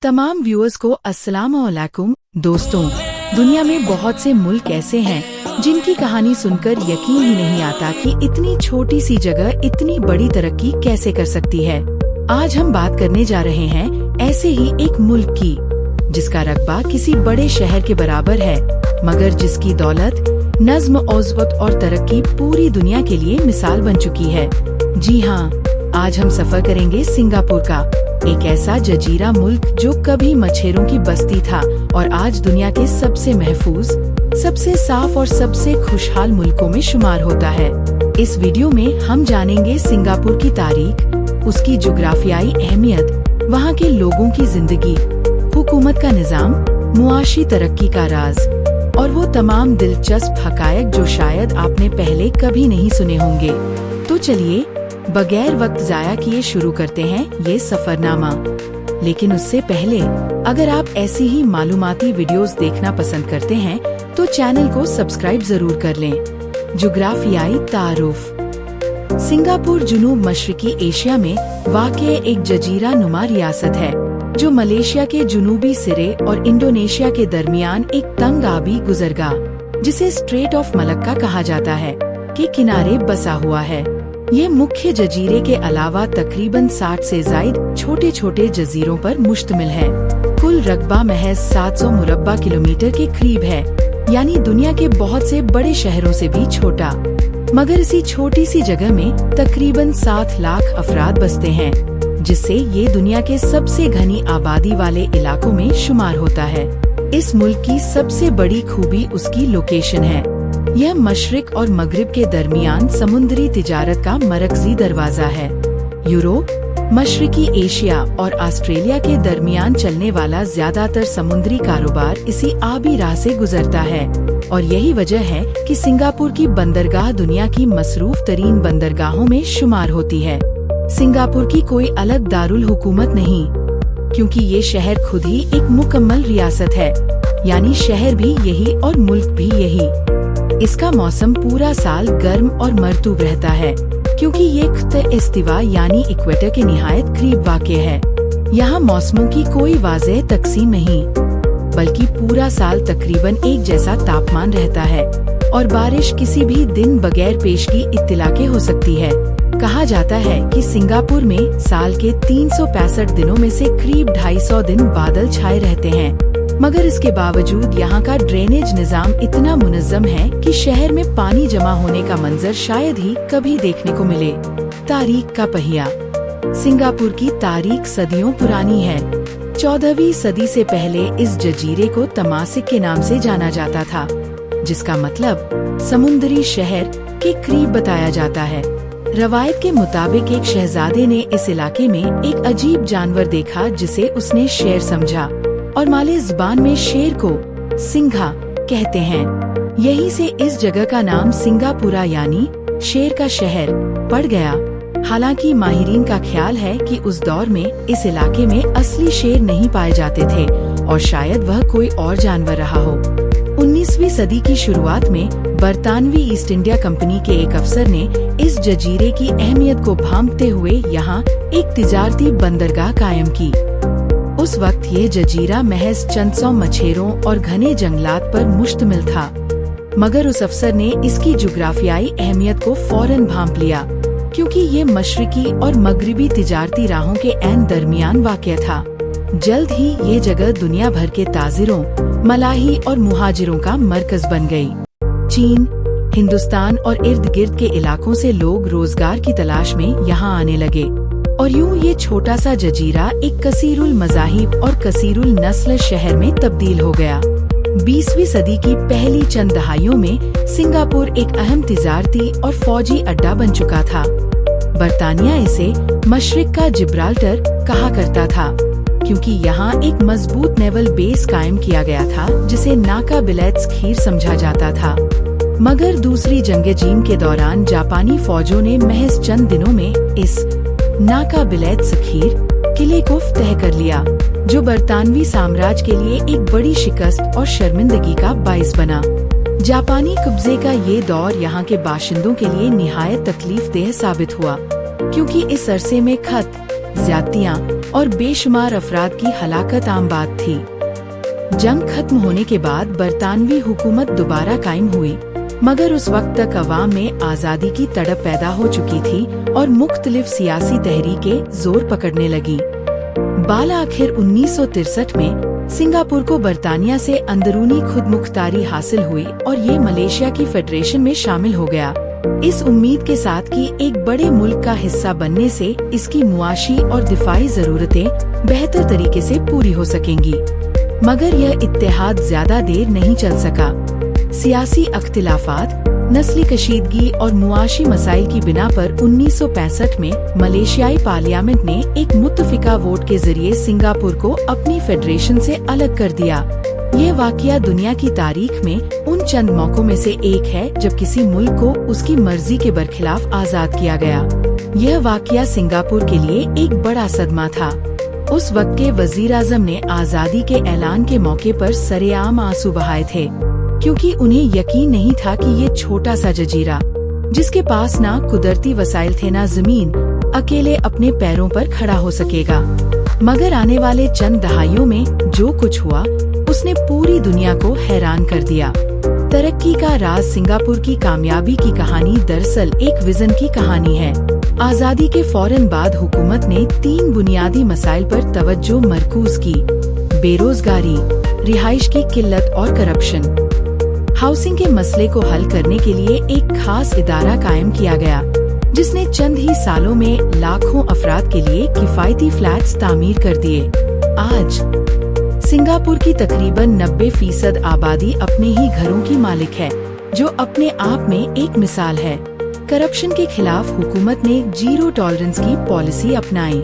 तमाम व्यूअर्स को अस्सलाम वालेकुम। दोस्तों, दुनिया में बहुत से मुल्क ऐसे हैं जिनकी कहानी सुनकर यकीन ही नहीं आता कि इतनी छोटी सी जगह इतनी बड़ी तरक्की कैसे कर सकती है। आज हम बात करने जा रहे हैं ऐसे ही एक मुल्क की, जिसका रकबा किसी बड़े शहर के बराबर है, मगर जिसकी दौलत, नज्म ओज़बत और तरक्की पूरी दुनिया के लिए मिसाल बन चुकी है। जी हाँ, आज हम सफर करेंगे सिंगापुर का, एक ऐसा जजीरा मुल्क जो कभी मछेरों की बस्ती था और आज दुनिया के सबसे महफूज, सबसे साफ और सबसे खुशहाल मुल्कों में शुमार होता है। इस वीडियो में हम जानेंगे सिंगापुर की तारीख, उसकी जुग्राफियाई अहमियत, वहाँ के लोगों की जिंदगी, हुकूमत का निजाम, मुआशी तरक्की का राज और वो तमाम दिलचस्प हकायक जो शायद आपने पहले कभी नहीं सुने होंगे। तो चलिए बगैर वक्त जाया किए शुरू करते हैं ये सफरनामा। लेकिन उससे पहले, अगर आप ऐसी ही मालूमाती वीडियोस देखना पसंद करते हैं तो चैनल को सब्सक्राइब जरूर कर लें। जुग्राफियाई तारुफ। सिंगापुर जुनूब मशरिकी एशिया में वाक़े एक जजीरा नुमा रियासत है जो मलेशिया के जुनूबी सिरे और इंडोनेशिया के दरमियान एक तंग आबी गुजरगाह, जिसे स्ट्रेट ऑफ मलक्का कहा जाता है, के किनारे बसा हुआ है। ये मुख्य जजीरे के अलावा तकरीबन 60 से ज़ायद छोटे छोटे जजीरों पर मुश्तमिल है। कुल रकबा महज 700 मुरब्बा किलोमीटर के करीब है, यानी दुनिया के बहुत से बड़े शहरों से भी छोटा। मगर इसी छोटी सी जगह में तकरीबन 7 लाख अफराद बसते हैं, जिससे ये दुनिया के सबसे घनी आबादी वाले इलाकों में शुमार होता है। इस मुल्क की सबसे बड़ी खूबी उसकी लोकेशन है। यह मशरिक और मगरिब के दरमियान समुद्री तिजारत का मरकजी दरवाजा है। यूरोप, मशरिकी एशिया और ऑस्ट्रेलिया के दरमियान चलने वाला ज्यादातर समुद्री कारोबार इसी आबी राह से गुजरता है और यही वजह है कि सिंगापुर की बंदरगाह दुनिया की मसरूफ तरीन बंदरगाहों में शुमार होती है। सिंगापुर की कोई अलग दारुल हुकूमत नहीं, क्योंकि ये शहर खुद ही एक मुकम्मल रियासत है, यानी शहर भी यही और मुल्क भी यही। इसका मौसम पूरा साल गर्म और मरतूब रहता है, क्योंकि ये खित्ता इस्तिवा यानी इक्वेटर के निहायत करीब वाक़े है। यहाँ मौसमों की कोई वाज़ेह तकसीम नहीं, बल्कि पूरा साल तकरीबन एक जैसा तापमान रहता है और बारिश किसी भी दिन बगैर पेशगी इत्तिला के हो सकती है। कहा जाता है कि सिंगापुर में साल के 365 दिनों में से करीब 250 दिन बादल छाए रहते हैं, मगर इसके बावजूद यहाँ का ड्रेनेज निजाम इतना मुनज़्ज़म है कि शहर में पानी जमा होने का मंजर शायद ही कभी देखने को मिले। तारीख का पहिया। सिंगापुर की तारीख सदियों पुरानी है। 14वीं सदी से पहले इस जजीरे को तमासिक के नाम से जाना जाता था, जिसका मतलब समुद्री शहर के करीब बताया जाता है। रवायत के मुताबिक एक शहजादे ने इस इलाके में एक अजीब जानवर देखा जिसे उसने शेर समझा और माले ज़बान में शेर को सिंघा कहते हैं। यहीं से इस जगह का नाम सिंगापुरा यानी शेर का शहर पड़ गया। हालांकि माहिरीन का ख्याल है कि उस दौर में इस इलाके में असली शेर नहीं पाए जाते थे और शायद वह कोई और जानवर रहा हो। 19वीं सदी की शुरुआत में बरतानवी ईस्ट इंडिया कंपनी के एक अफसर ने इस जजीरे की अहमियत को भांपते हुए यहाँ एक तिजारती बंदरगाह कायम की। उस वक्त ये जजीरा महज चंद सौ मछेरों और घने जंगलात पर मुश्तमिल था, मगर उस अफसर ने इसकी जुग्राफियाई अहमियत को फौरन भांप लिया, क्योंकि ये मशरिकी और मगरिबी तिजारती राहों के ऐन दरमियान वाक़या था। जल्द ही ये जगह दुनिया भर के ताजिरों, मलाही और मुहाजिरों का मरकज बन गई। चीन, हिंदुस्तान और इर्द गिर्द के इलाकों से लोग रोजगार की तलाश में यहाँ आने लगे और यूं ये छोटा सा जजीरा एक कसीरुल मज़ाहिब और कसीरुल नस्ल शहर में तब्दील हो गया। 20वीं सदी की पहली चंद दहाइयों में सिंगापुर एक अहम तिजारती और फौजी अड्डा बन चुका था। बरतानिया इसे मशरिक का जिब्राल्टर कहा करता था, क्योंकि यहाँ एक मजबूत नेवल बेस कायम किया गया था जिसे नाका बिलेट खीर समझा जाता था। मगर दूसरी जंग जीम के दौरान जापानी फौजों ने महज चंद दिनों में इस नाका बिलेट खीर किले को फतह कर लिया, जो बरतानवी साम्राज्य के लिए एक बड़ी शिकस्त और शर्मिंदगी का बाइस बना। जापानी कब्जे का ये दौर यहाँ के बाशिंदों के लिए निहायत तकलीफ देह साबित हुआ, क्योंकि इस अरसे में खत, ज्यादतियाँ और बेशुमार अफराद की हलाकत आम बात थी। जंग खत्म होने के बाद बरतानवी हुकूमत दोबारा कायम हुई, मगर उस वक्त तक अवाम में आज़ादी की तड़प पैदा हो चुकी थी और मुख्तलिफ सियासी तहरीकें जोर पकड़ने लगी। बाला आखिर 1963 में सिंगापुर को बरतानिया से अंदरूनी खुदमुख्तारी हासिल हुई और ये मलेशिया की फेडरेशन में शामिल हो गया, इस उम्मीद के साथ कि एक बड़े मुल्क का हिस्सा बनने से इसकी मुआशी और दिफाई जरूरतें बेहतर तरीके से पूरी हो सकेंगी। मगर यह इत्तेहाद ज्यादा देर नहीं चल सका। सियासी अख्तिलाफात, नस्ली कशीदगी और मुआशी मसाइल की बिना पर 1965 में मलेशियाई पार्लियामेंट ने एक मुत्तफिका वोट के जरिए सिंगापुर को अपनी फेडरेशन से अलग कर दिया। यह वाकया दुनिया की तारीख में उन चंद मौकों में से एक है जब किसी मुल्क को उसकी मर्जी के बरखिलाफ आजाद किया गया। यह वाकया सिंगापुर के लिए एक बड़ा सदमा था। उस वक्त के वजीर आजम ने आजादी के ऐलान के मौके पर सरेआम आंसू बहाए थे, क्योंकि उन्हें यकीन नहीं था कि ये छोटा सा जजीरा, जिसके पास ना कुदरती वसाइल थे ना जमीन, अकेले अपने पैरों पर खड़ा हो सकेगा। मगर आने वाले चंद दहाइयों में जो कुछ हुआ उसने पूरी दुनिया को हैरान कर दिया। तरक्की का राज सिंगापुर की कामयाबी की कहानी दरअसल एक विजन की कहानी है। आजादी के फौरन बाद हुकूमत ने 3 बुनियादी मसाइल पर तवज्जो मरकूज की: बेरोजगारी, रिहाइश की किल्लत और करप्शन। हाउसिंग के मसले को हल करने के लिए एक खास इदारा कायम किया गया, जिसने चंद ही सालों में लाखों अफराद के लिए किफायती फ्लैट्स तामीर कर दिए। आज सिंगापुर की तकरीबन 90% आबादी अपने ही घरों की मालिक है, जो अपने आप में एक मिसाल है। करप्शन के खिलाफ हुकूमत ने जीरो टॉलरेंस की पॉलिसी अपनाई।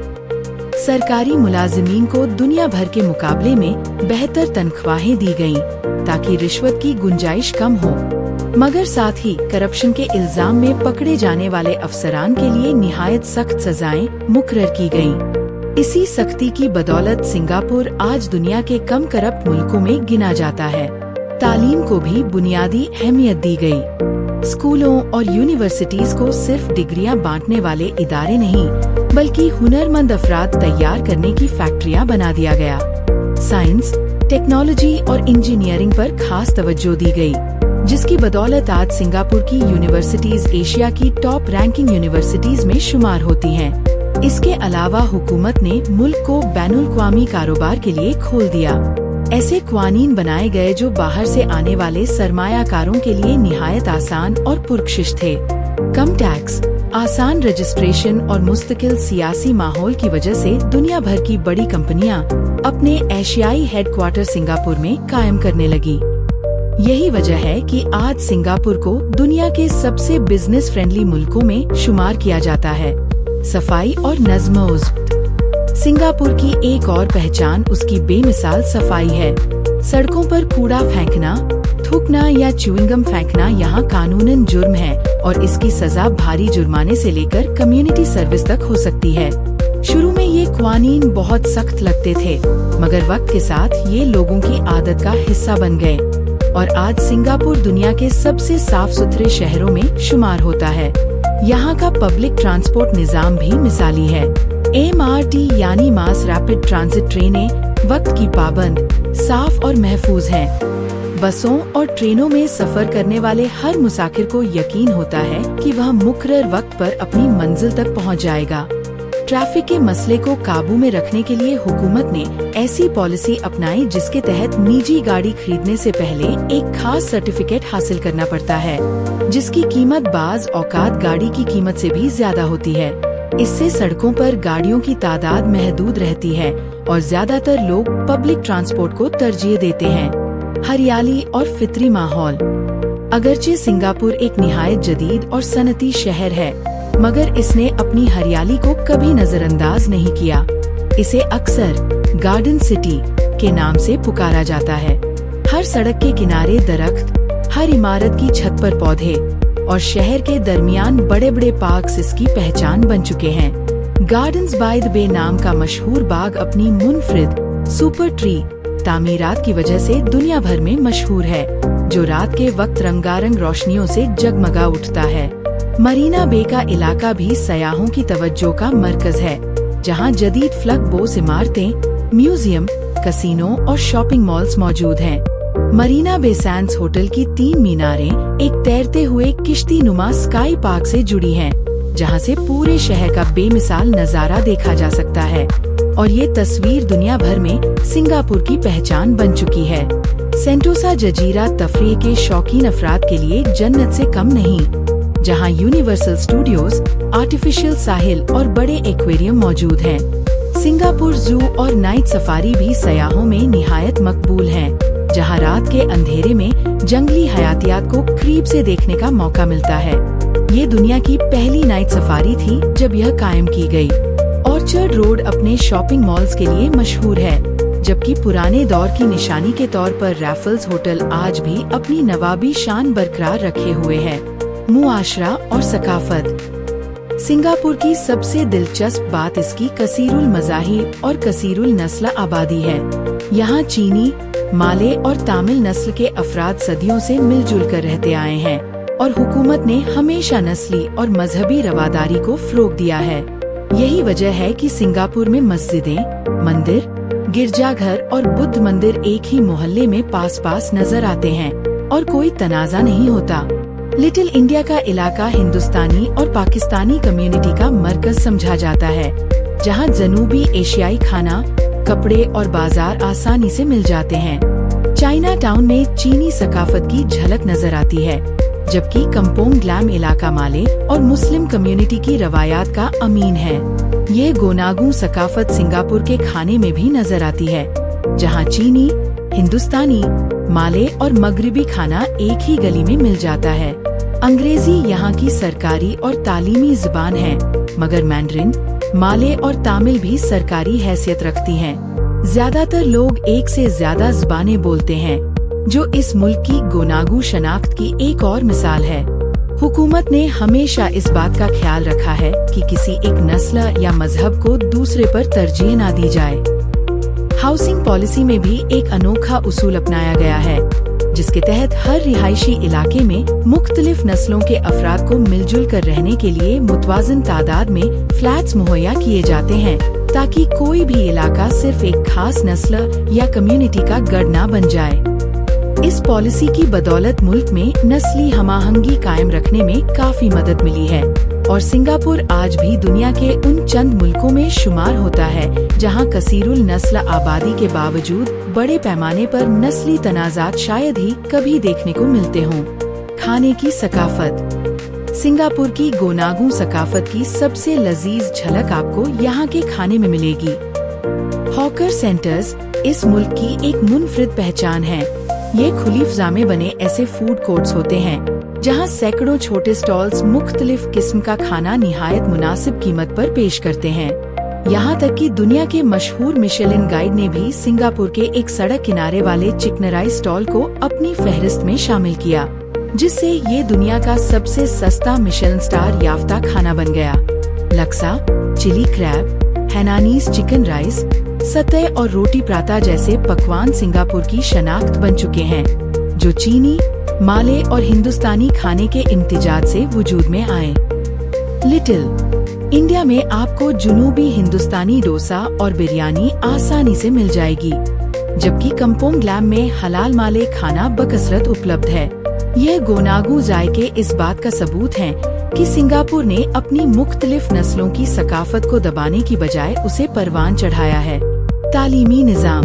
सरकारी मुलाजिमीन को दुनिया भर के मुकाबले में बेहतर तनख्वाहें दी गयीं, ताकि रिश्वत की गुंजाइश कम हो। मगर साथ ही करप्शन के इल्जाम में पकड़े जाने वाले अफसरान के लिए निहायत सख्त सजाएं मुकर्रर की गयीं। इसी सख्ती की बदौलत सिंगापुर आज दुनिया के कम करप्ट मुल्कों में गिना जाता है। तालीम को भी बुनियादी अहमियत दी गई। स्कूलों और यूनिवर्सिटीज को सिर्फ डिग्रियां बांटने वाले इदारे नहीं, बल्कि हुनरमंद अफराद तैयार करने की फैक्ट्रियां बना दिया गया। साइंस, टेक्नोलॉजी और इंजीनियरिंग पर खास तवज्जो दी गई, जिसकी बदौलत आज सिंगापुर की यूनिवर्सिटीज एशिया की टॉप रैंकिंग यूनिवर्सिटीज में शुमार होती हैं। इसके अलावा हुकूमत ने मुल्क को बैनुल-अक़वामी कारोबार के लिए खोल दिया। ऐसे क़वानीन बनाए गए जो बाहर से आने वाले सरमायाकारों के लिए निहायत आसान और पुरकशिश थे। कम टैक्स, आसान रजिस्ट्रेशन और मुस्तकिल सियासी माहौल की वजह से दुनिया भर की बड़ी कंपनियां अपने एशियाई हेडक्वार्टर सिंगापुर में कायम करने लगी। यही वजह है कि आज सिंगापुर को दुनिया के सबसे बिजनेस फ्रेंडली मुल्कों में शुमार किया जाता है। सफाई और नज़्म-ओ-ज़ब्त। सिंगापुर की एक और पहचान उसकी बेमिसाल सफाई है। सड़कों पर कूड़ा फेंकना, थूकना या च्युइंगम फेंकना यहाँ कानूनन जुर्म है और इसकी सजा भारी जुर्माने से लेकर कम्युनिटी सर्विस तक हो सकती है। शुरू में ये क़वानीन बहुत सख्त लगते थे, मगर वक्त के साथ ये लोगों की आदत का हिस्सा बन गए और आज सिंगापुर दुनिया के सबसे साफ सुथरे शहरों में शुमार होता है। यहाँ का पब्लिक ट्रांसपोर्ट निज़ाम भी मिसाली है। MRT यानी मास रैपिड ट्रांजिट ट्रेनें वक्त की पाबंद, साफ और महफूज हैं। बसों और ट्रेनों में सफर करने वाले हर मुसाफिर को यकीन होता है कि वह मुकर्रर वक्त पर अपनी मंजिल तक पहुँच जाएगा। ट्रैफिक के मसले को काबू में रखने के लिए हुकूमत ने ऐसी पॉलिसी अपनाई जिसके तहत निजी गाड़ी खरीदने से पहले एक खास सर्टिफिकेट हासिल करना पड़ता है, जिसकी कीमत बाज औकात गाड़ी की कीमत से भी ज्यादा होती है। इससे सड़कों पर गाड़ियों की तादाद महदूद रहती है और ज्यादातर लोग पब्लिक ट्रांसपोर्ट को तरजीह देते हैं। हरियाली और फितरी माहौल। अगरचे सिंगापुर एक निहायत जदीद और सनती शहर है, मगर इसने अपनी हरियाली को कभी नजरअंदाज नहीं किया। इसे अक्सर गार्डन सिटी के नाम से पुकारा जाता है। हर सड़क के किनारे दरख्त, हर इमारत की छत पर पौधे और शहर के दरमियान बड़े बड़े पार्क्स इसकी पहचान बन चुके हैं। गार्डन्स बाय द बे नाम का मशहूर बाग अपनी मुनफरिद सुपर ट्री तामीरात की वजह से दुनिया भर में मशहूर है, जो रात के वक्त रंगारंग रोशनियों से जगमगा उठता है। मरीना बे का इलाका भी सयाहों की तवज्जो का मरकज है। जहां जदीद फ्लग बोस इमारतें, म्यूजियम, कसिनो और शॉपिंग मॉल्स मौजूद हैं। मरीना बे सैंड्स होटल की 3 मीनारें एक तैरते हुए किश्ती नुमा स्काई पार्क से जुड़ी हैं, जहां से पूरे शहर का बेमिसाल नजारा देखा जा सकता है और ये तस्वीर दुनिया भर में सिंगापुर की पहचान बन चुकी है। सेंटोसा जजीरा तफरीह के शौकीन अफराद के लिए जन्नत से कम नहीं, जहां यूनिवर्सल स्टूडियोज, आर्टिफिशियल साहिल और बड़े एक्वेरियम मौजूद हैं। सिंगापुर जू और नाइट सफारी भी सयाहों में निहायत मकबूल हैं, जहां रात के अंधेरे में जंगली हयातियात को करीब से देखने का मौका मिलता है। ये दुनिया की पहली नाइट सफारी थी जब यह कायम की गई। ऑर्चर्ड रोड अपने शॉपिंग मॉल्स के लिए मशहूर है, जबकि पुराने दौर की निशानी के तौर पर रैफल्स होटल आज भी अपनी नवाबी शान बरकरार रखे हुए है। मुआशरा और सकाफत। सिंगापुर की सबसे दिलचस्प बात इसकी कसीरुल मज़ाहिब और कसीरुल नस्ल आबादी है। यहाँ चीनी, माले और तामिल नस्ल के अफराद सदियों से मिलजुल कर रहते आए हैं और हुकूमत ने हमेशा नस्ली और मजहबी रवादारी को फ़रोग़ दिया है। यही वजह है कि सिंगापुर में मस्जिदें, मंदिर, गिरजाघर और बुद्ध मंदिर एक ही मोहल्ले में पास पास नजर आते हैं और कोई तनाज़ा नहीं होता। लिटिल इंडिया का इलाका हिंदुस्तानी और पाकिस्तानी कम्युनिटी का मरकज समझा जाता है, जहां जनूबी एशियाई खाना, कपड़े और बाजार आसानी से मिल जाते हैं। चाइना टाउन में चीनी सकाफत की झलक नजर आती है, जबकि कंपोंग ग्लैम इलाका माले और मुस्लिम कम्युनिटी की रवायात का अमीन है। ये गोनागू सकाफत सिंगापुर के खाने में भी नजर आती है, जहां चीनी, हिंदुस्तानी, माले और मगरिबी खाना एक ही गली में मिल जाता है। अंग्रेजी यहाँ की सरकारी और तालीमी जुबान है, मगर मैंड्रिन, माले और तामिल भी सरकारी हैसियत रखती हैं। ज्यादातर लोग एक से ज्यादा जुबानें बोलते हैं, जो इस मुल्क की गोनागू शनाख्त की एक और मिसाल है। हुकूमत ने हमेशा इस बात का ख्याल रखा है कि किसी एक नस्ल या मजहब को दूसरे पर तरजीह न दी जाए। हाउसिंग पॉलिसी में भी एक अनोखा उसूल अपनाया गया है, जिसके तहत हर रिहायशी इलाके में मुख्तलिफ नस्लों के अफराद को मिलजुल कर रहने के लिए मुतवाज़िन तादाद में फ्लैट्स मुहैया किए जाते हैं, ताकि कोई भी इलाका सिर्फ एक खास नस्ल या कम्युनिटी का गढ़ न बन जाए। इस पॉलिसी की बदौलत मुल्क में नस्ली हमाहंगी कायम रखने में काफी मदद मिली है और सिंगापुर आज भी दुनिया के उन चंद मुल्कों में शुमार होता है जहां कसीरुल नस्ल आबादी के बावजूद बड़े पैमाने पर नस्ली तनाज़ात शायद ही कभी देखने को मिलते हों। खाने की सकाफत। सिंगापुर की गोनागू सकाफत की सबसे लजीज झलक आपको यहाँ के खाने में मिलेगी। हॉकर सेंटर्स इस मुल्क की एक मुनफरिद पहचान है। ये खुली फिजा में बने ऐसे फूड कोर्ट्स होते हैं जहां सैकड़ों छोटे स्टॉल्स मुख्तलिफ किस्म का खाना निहायत मुनासिब कीमत पर पेश करते हैं। यहाँ तक कि दुनिया के मशहूर मिशेलिन गाइड ने भी सिंगापुर के एक सड़क किनारे वाले चिकनराई स्टॉल को अपनी फहरिस्त में शामिल किया, जिससे ये दुनिया का सबसे सस्ता मिशेलिन स्टार याफ्ता खाना बन गया। लक्सा, चिली क्रैब, हैनानीज चिकन राइस, सतह और रोटी प्राता जैसे पकवान सिंगापुर की शनाख्त बन चुके हैं, जो चीनी, माले और हिंदुस्तानी खाने के इम्तिजाज से वजूद में आए। लिटिल इंडिया में आपको जुनूबी हिंदुस्तानी डोसा और बिरयानी आसानी से मिल जाएगी, जबकि कंपोंग ग्लैम में हलाल माले खाना बकसरत उपलब्ध है। यह गोनागू जायके इस बात का सबूत हैं कि सिंगापुर ने अपनी मुख्तलिफ नस्लों की सकाफत को दबाने की बजाय उसे परवान चढ़ाया है। तालीमी निज़ाम।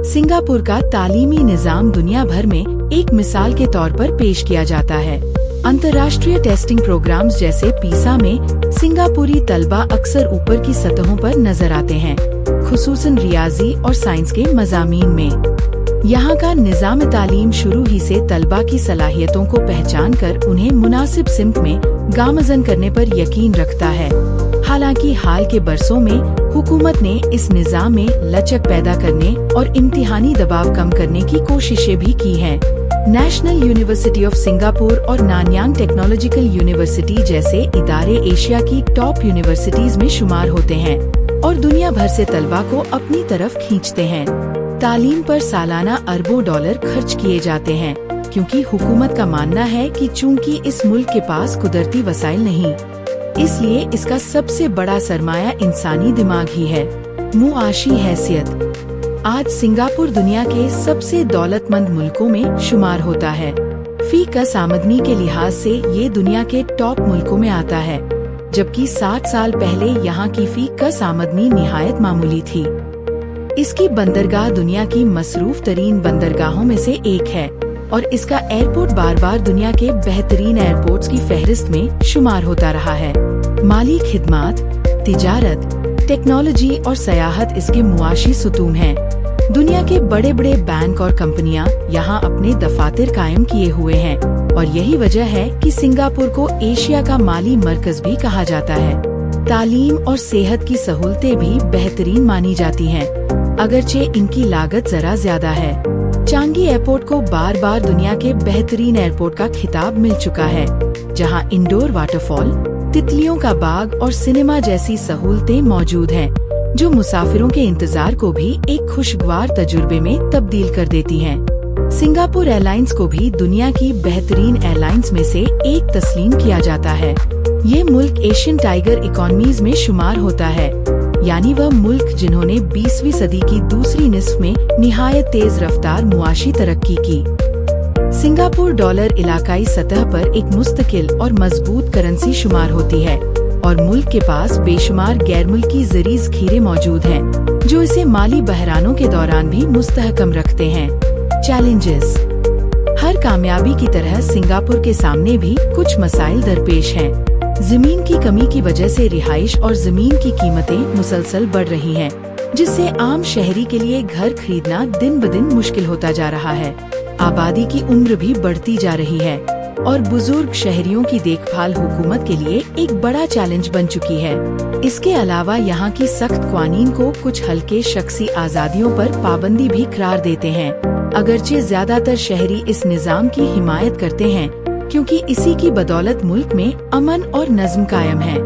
सिंगापुर का तालीमी निज़ाम दुनिया भर में एक मिसाल के तौर पर पेश किया जाता है। अंतर्राष्ट्रीय टेस्टिंग प्रोग्राम्स जैसे पीसा में सिंगापुरी तलबा अक्सर ऊपर की सतहों पर नजर आते हैं, खुसूसन रियाजी और साइंस के मज़ामीन में। यहाँ का निज़ाम तालीम शुरू ही से तलबा की सलाहियतों को पहचान कर उन्हें मुनासिब सिमत में गामज़न करने पर यकीन रखता है। हालांकि हाल के बरसों में हुकूमत ने इस निज़ाम में लचक पैदा करने और इम्तिहानी दबाव कम करने की कोशिशें भी की हैं। नेशनल यूनिवर्सिटी ऑफ सिंगापुर और नानयांग टेक्नोलॉजिकल यूनिवर्सिटी जैसे इदारे एशिया की टॉप यूनिवर्सिटीज में शुमार होते हैं और दुनिया भर से तलबा को अपनी तरफ खींचते हैं। तालीम पर सालाना अरबों डॉलर खर्च किए जाते हैं, क्योंकि हुकूमत का मानना है कि चूंकि इस मुल्क के पास कुदरती वसाइल नहीं, इसलिए इसका सबसे बड़ा सरमाया इंसानी दिमाग ही है। मुआशी हैसियत। आज सिंगापुर दुनिया के सबसे दौलतमंद मुल्कों में शुमार होता है। फी कस आमदनी के लिहाज से ये दुनिया के टॉप मुल्कों में आता है, जबकि 60 साल पहले यहाँ की फी कस आमदनी निहायत मामूली थी। इसकी बंदरगाह दुनिया की मसरूफ तरीन बंदरगाहों में से एक है और इसका एयरपोर्ट बार बार दुनिया के बेहतरीन एयरपोर्ट्स की फहरिस्त में शुमार होता रहा है। माली खिदमात, तिजारत, टेक्नोलॉजी और सयाहत इसके मुआशी सुतून हैं। दुनिया के बड़े बड़े बैंक और कंपनियां यहाँ अपने दफातर कायम किए हुए हैं और यही वजह है कि सिंगापुर को एशिया का माली मरकज भी कहा जाता है। तालीम और सेहत की सहूलतें भी बेहतरीन मानी जाती हैं, अगरचे इनकी लागत जरा ज्यादा है। चांगी एयरपोर्ट को बार बार दुनिया के बेहतरीन एयरपोर्ट का खिताब मिल चुका है, जहां इंडोर वाटरफॉल, तितलियों का बाग और सिनेमा जैसी सहूलतें मौजूद हैं, जो मुसाफिरों के इंतजार को भी एक खुशगवार तजुर्बे में तब्दील कर देती हैं। सिंगापुर एयरलाइंस को भी दुनिया की बेहतरीन एयरलाइंस में से एक तस्लीम किया जाता है। ये मुल्क एशियन टाइगर इकोनॉमीज में शुमार होता है, यानी वह मुल्क जिन्होंने 20वीं सदी की दूसरी निस्फ में निहायत तेज रफ्तार मुआशी तरक्की की। सिंगापुर डॉलर इलाकाई सतह पर एक मुस्तकिल और मजबूत करेंसी शुमार होती है और मुल्क के पास बेशुमार गैर मुल्की ज़रीई ज़ख़ीरे मौजूद हैं, जो इसे माली बहरानों के दौरान भी मुस्तहकम रखते हैं। चैलेंजेस। हर कामयाबी की तरह सिंगापुर के सामने भी कुछ मसाइल दरपेश हैं। जमीन की कमी की वजह से रिहाइश और जमीन की कीमतें मुसलसल बढ़ रही हैं, जिससे आम शहरी के लिए घर खरीदना दिन ब दिन मुश्किल होता जा रहा है। आबादी की उम्र भी बढ़ती जा रही है और बुजुर्ग शहरियों की देखभाल हुकूमत के लिए एक बड़ा चैलेंज बन चुकी है। इसके अलावा यहाँ की सख्त कानून को कुछ हल्के शख्सी आज़ादियों पर पाबंदी भी करार देते हैं, अगरचे ज्यादातर शहरी इस निज़ाम की हिमायत करते हैं, क्योंकि इसी की बदौलत मुल्क में अमन और नज्म कायम है।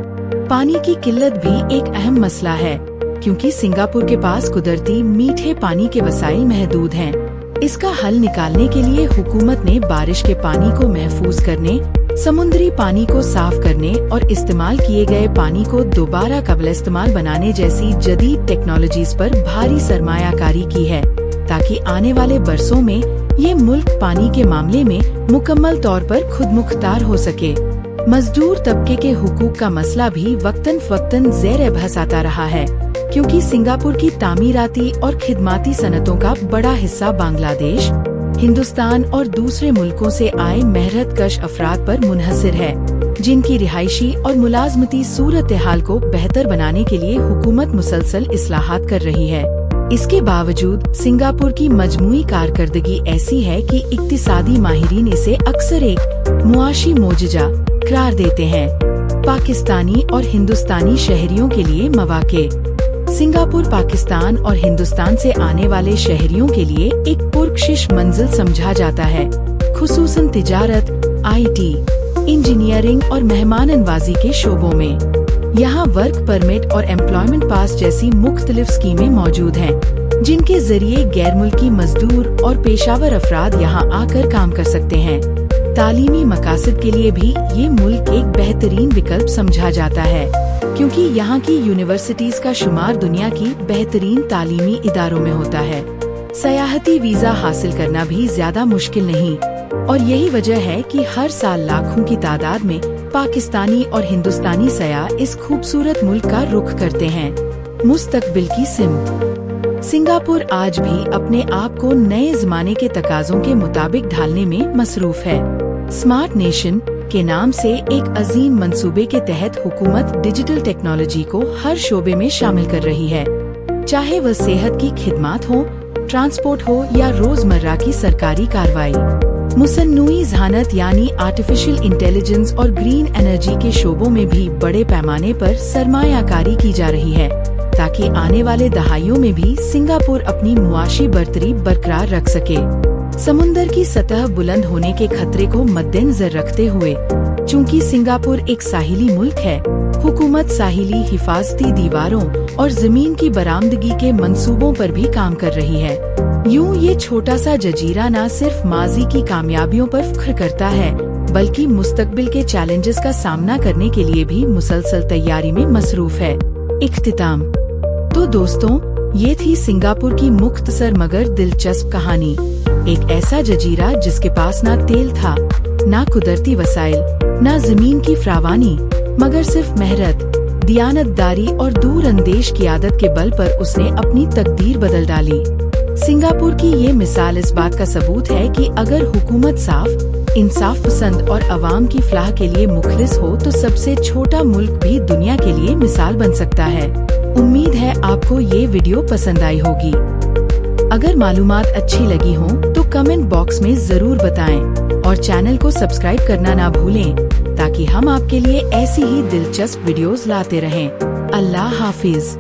पानी की किल्लत भी एक अहम मसला है, क्योंकि सिंगापुर के पास कुदरती मीठे पानी के वसाइल महदूद हैं। इसका हल निकालने के लिए हुकूमत ने बारिश के पानी को महफूज करने, समुद्री पानी को साफ करने और इस्तेमाल किए गए पानी को दोबारा काबिल इस्तेमाल बनाने जैसी जदीद टेक्नोलॉजीज पर भारी सरमायाकारी की है, ताकि आने वाले बरसों में ये मुल्क पानी के मामले में मुकम्मल तौर पर खुदमुख्तार हो सके। मजदूर तबके के हुकूक का मसला भी वक्तन फवक्तन ज़ेर बहस आता रहा है, क्योंकि सिंगापुर की तामीराती और खिदमाती सनतों का बड़ा हिस्सा बांग्लादेश, हिंदुस्तान और दूसरे मुल्कों से आए मेहनत कश अफराद पर मुनहसर है, जिनकी रिहायशी और मुलाजमती सूरत हाल को बेहतर बनाने के लिए हुकूमत मुसलसल इस्लाहात कर रही है। इसके बावजूद सिंगापुर की मजमूई कारकर्दगी ऐसी है कि इक्तिसादी माहिरीन इसे अक्सर एक मुआशी मोजजा करार देते हैं। पाकिस्तानी और हिंदुस्तानी शहरियों के लिए मौके। सिंगापुर पाकिस्तान और हिंदुस्तान से आने वाले शहरियों के लिए एक पुरकशिश मंजिल समझा जाता है, खुसूसन तिजारत, IT, इंजीनियरिंग और मेहमाननवाजी के शोबों में। यहाँ वर्क परमिट और एम्प्लॉयमेंट पास जैसी मुख्तलिफ स्कीमें मौजूद हैं, जिनके जरिए गैर मुल्की मजदूर और पेशावर अफराद यहाँ आकर काम कर सकते हैं। तालीमी मकासद के लिए भी ये मुल्क एक बेहतरीन विकल्प समझा जाता है, क्योंकि यहाँ की यूनिवर्सिटीज का शुमार दुनिया की बेहतरीन तालीमी इदारों में होता है। सयाहती वीजा हासिल करना भी ज्यादा मुश्किल नहीं और यही वजह है कि हर साल लाखों की तादाद में पाकिस्तानी और हिंदुस्तानी सयाह इस खूबसूरत मुल्क का रुख करते हैं। मुस्तकबिल की सिमत। सिंगापुर आज भी अपने आप को नए जमाने के तकाजों के मुताबिक ढालने में मसरूफ है। स्मार्ट नेशन के नाम से एक अजीम मंसूबे के तहत हुकूमत डिजिटल टेक्नोलॉजी को हर शोबे में शामिल कर रही है, चाहे वह सेहत की खिदमात हो, ट्रांसपोर्ट हो या रोजमर्रा की सरकारी कार्रवाई। मुसन्नुई ज़हानत यानी आर्टिफिशियल इंटेलिजेंस और ग्रीन एनर्जी के शोबों में भी बड़े पैमाने पर सरमायाकारी की जा रही है, ताकि आने वाले दहाइयों में भी सिंगापुर अपनी मुआशी बरतरी बरकरार रख सके। समुंदर की सतह बुलंद होने के खतरे को मद्देनजर रखते हुए, चूंकि सिंगापुर एक साहिली मुल्क है, हुकूमत साहिली हिफाजती दीवारों और जमीन की बरामदगी के मंसूबों पर भी काम कर रही है। यूं ये छोटा सा जजीरा न सिर्फ माजी की कामयाबियों पर फख्र करता है, बल्कि मुस्तकबिल के चैलेंजेस का सामना करने के लिए भी मुसलसल तैयारी में मसरूफ है। इख्तिताम। तो दोस्तों, ये थी सिंगापुर की मुख्तसर मगर दिलचस्प कहानी। एक ऐसा जजीरा जिसके पास ना तेल था, ना कुदरती वसाइल, ना जमीन की फ्रावानी, मगर सिर्फ मेहनत, दियानतदारी और दूर अंदेश की आदत के बल पर उसने अपनी तकदीर बदल डाली। सिंगापुर की ये मिसाल इस बात का सबूत है कि अगर हुकूमत साफ, इंसाफ पसंद और अवाम की फलाह के लिए मुखलिस हो तो सबसे छोटा मुल्क भी दुनिया के लिए मिसाल बन सकता है। उम्मीद है आपको ये वीडियो पसंद आई होगी। अगर मालूमात अच्छी लगी हो तो कमेंट बॉक्स में जरूर बताएं और चैनल को सब्सक्राइब करना ना भूलें ताकि हम आपके लिए ऐसी ही दिलचस्प वीडियोस लाते रहें। अल्लाह हाफिज।